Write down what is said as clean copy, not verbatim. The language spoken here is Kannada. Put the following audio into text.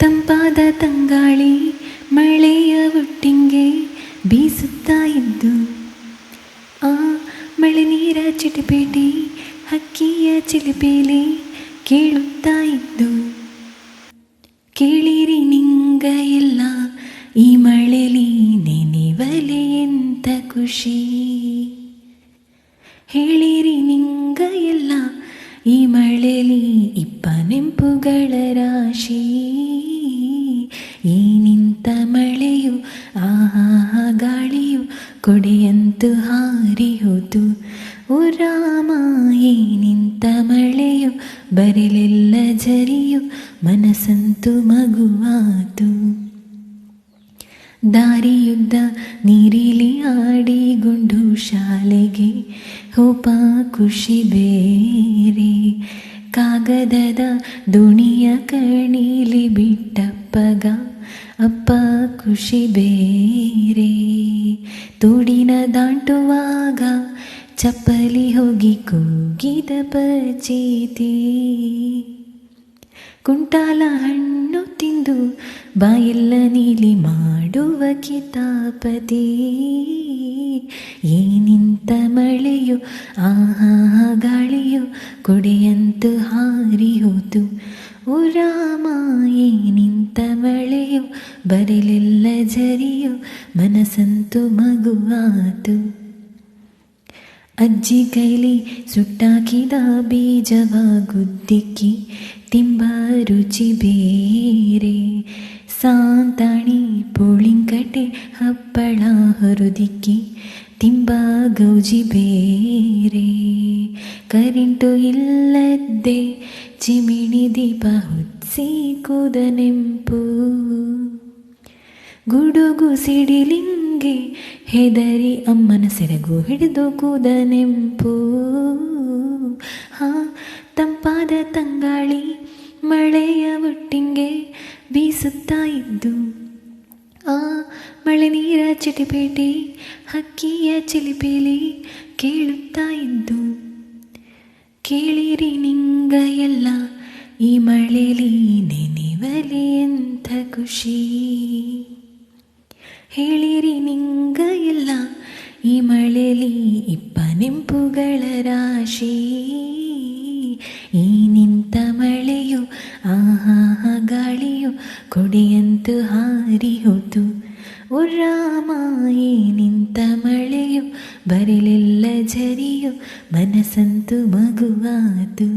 ತಂಪಾದ ತಂಗಾಳಿ ಮಳೆಯ ಒಟ್ಟಿಂಗೆ ಬೀಸುತ್ತಾ ಇದ್ದು, ಆ ಮಳೆ ನೀರ ಚಿಟಪೇಟಿ ಹಕ್ಕಿಯ ಚಿಲಿಪೇಲಿ ಕೇಳುತ್ತಾ ಇದ್ದು. ಕೇಳಿರಿ ನಿಂಗ ಎಲ್ಲ ಈ ಮಳೆಲಿ ನೆನೆವಲೆ ಎಂತ ಖುಷಿ, ಹೇಳಿರಿ ನಿಂಗ ಎಲ್ಲ ಈ ಮಳೆಲಿ ಇಪ್ಪ ನೆಂಪುಗಳ ರಾಶಿ. ಈ ನಿಂತ ಮಳೆಯು ಆಹಾ ಗಾಳಿಯು ಕೊಡೆಯಂತೂ ಹಾರಿ ಹೋತು. ಓ ರಾಮ, ಈ ನಿಂತ ಮಳೆಯು ಬರಲೆಲ್ಲ ಜರಿಯು ಮನಸ್ಸಂತೂ ಮಗುವಾತು. ದಾರಿಯುದ್ದ ನೀರಿಲಿ ಆಡಿಕೊಂಡು ಶಾಲೆಗೆ ಹೋಪ ಖುಷಿ ಬೇರೆ. ಕಾಗದದ ದೋಣಿಯ ಕಣೀಲಿ ಬಿಟ್ಟಪ್ಪಗ ಅಪ್ಪ ಖುಷಿ ಬೇರೆ. ತೋಡಿನ ದಾಟುವಾಗ ಚಪ್ಪಲಿ ಹೋಗಿ ಕೂಗಿದ ಪಚೇತಿ. ಕುಂಟಾಲ ಹಣ್ಣು ತಿಂದು ಬಾಯೆಲ್ಲ ನೀಲಿ ಮಾಡುವ ಕಿತಾಪತಿ. ಈ ನಿಂತ ಮಳೆಯು ಆಹಾ ಗಾಳಿಯು ಕೊಡೆಯಂತೂ ಹಾರಿ ಹೋತು. ಓ ರಾಮ, ಈ ನಿಂತ ಮಳೆಯು ಬರಲೆಲ್ಲ ಜರಿಯು ಮನಸ್ಸಂತೂ ಮಗುವಾತು. ಅಜ್ಜಿ ಕೈಲಿ ಸುಟ್ಟಾಕಿದ ಬೀಜವ ಗುದ್ದಿಕ್ಕಿ ತಿಂಬ ರುಚಿ ಬೇರೆ. ಸಾಂತಾಣಿ ಪೋಳಿಂಕಟೆ ಹಪ್ಪಳ ಹೊರದಿಕ್ಕಿ ತಿಂಬ ಗೌಜಿ ಬೇರೆ. ಕರೆಂಟು ಇಲ್ಲದ್ದೆ ಚಿಮಿಣಿ ದೀಪ ಹೊತ್ಸಿ ಕೂದ ನೆಂಪು. ಗುಡುಗು ಸಿಡಿಲಿಂಗೆ ಹೆದರಿ ಅಮ್ಮನ ಸೆರಗು ಹಿಡಿದು ಕೂದ ನೆಂಪು. ತಂಪಾದ ತಂಗಾಳಿ ಮಳೆಯ ಒಟ್ಟಿಂಗೆ ಬೀಸುತ್ತಾ ಇದ್ದು, ಆ ಮಳೆ ನೀರ ಚಿಟಿಪೇಟಿ ಹಕ್ಕಿಯ ಚಿಲಿಪೇಲಿ ಕೇಳುತ್ತಾ ಇದ್ದು. ಕೇಳಿರಿ ನಿಂಗ ಎಲ್ಲ ಈ ಮಳೆಲಿ ನೆನೆವಲೆ ಎಂಥ ಖುಷಿ, ಹೇಳಿರಿ ನಿಂಗ ಎಲ್ಲ ಈ ಮಳೆಲಿ ಇಪ್ಪ ನೆಂಪುಗಳ ರಾಶಿ. ಈ ನಿಂತ ಮಳೆಯು ಆಹಾ ಗಾಳಿಯು ಕೊಡೆಯಂತೂ ಹಾರಿ ಹೋತು. ಓ ರಾಮ, ಈ ನಿಂತ ಮಳೆಯು ಬರಲೆಲ್ಲ ಜರಿಯು ಮನಸ್ಸಂತೂ ಮಗುವಾತು.